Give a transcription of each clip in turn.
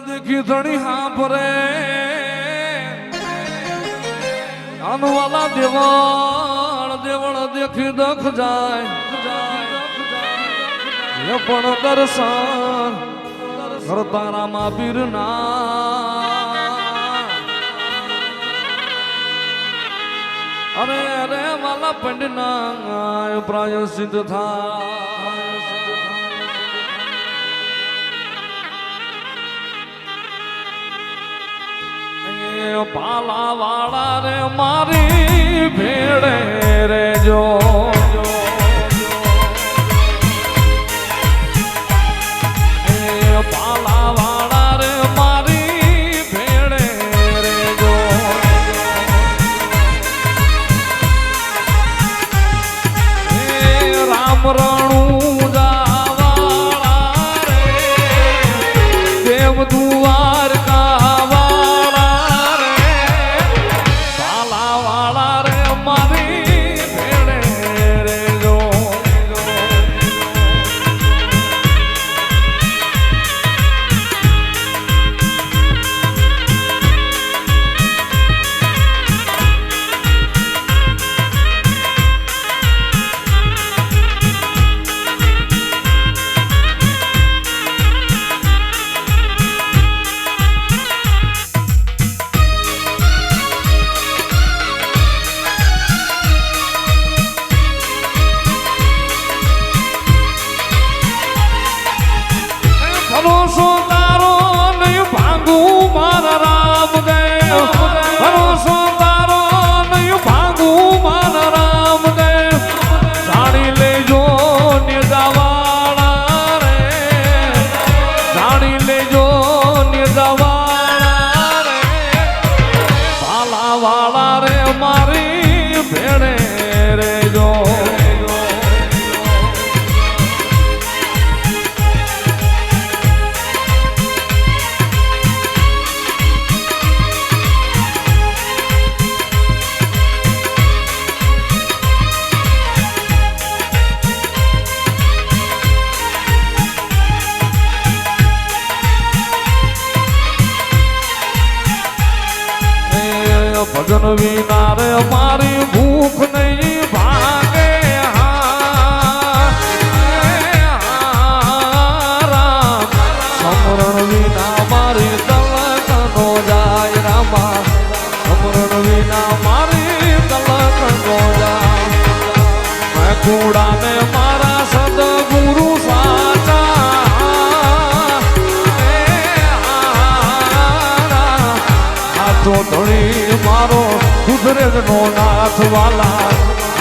देखी धनी हाँ परे आनु वाला देवल देवल देखी दख जाए ये पण दर्शन करता रामा बीरना अरे अरे वाला पंडना प्रायश्चित था पाला वाला रे मारी भेड़े रे जो पाला वाला रे मारी भेड़े रे जो राम रणू जावाला रे देव दुआर का भरोसो तारो नहीं भांगू मारा राम देव भरोसो तारो नहीं भांगू मारा राम देव जानी ले जो निर्दावाड़ा रे जानी ले जो निर्दावाड़ा रे पाला वाला रे मारी भेड़े रे जो भजन विना रे मारी भूख नहीं भागे राम समरण विना मारी तलक नो जाय रामा समरण विना मारी तलक नो जाय मैं कूड़ा ने मारा सदगुरु साचा तो धनी मारो गुजरे नो नाथ वाला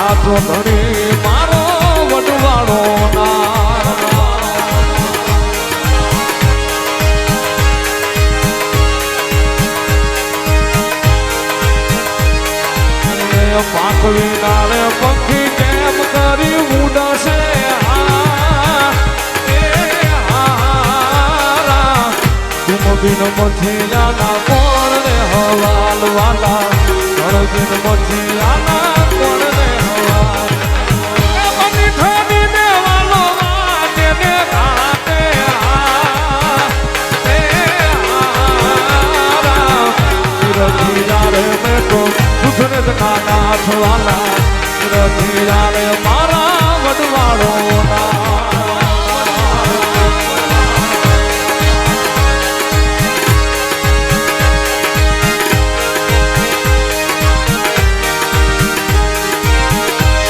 आ तो धनी मारो वडवाड़ो नाथ पाक विना रे पक्षी केम करी उड़से तुम बिन मछी जाना कौन रे हवाल वाला तुम बिन मछी जाना कौन रे हवाल बनी ठोनी दे वालो वाटे ने घाटे रखी जा रे मैं तो दूसरे का नाथ वाला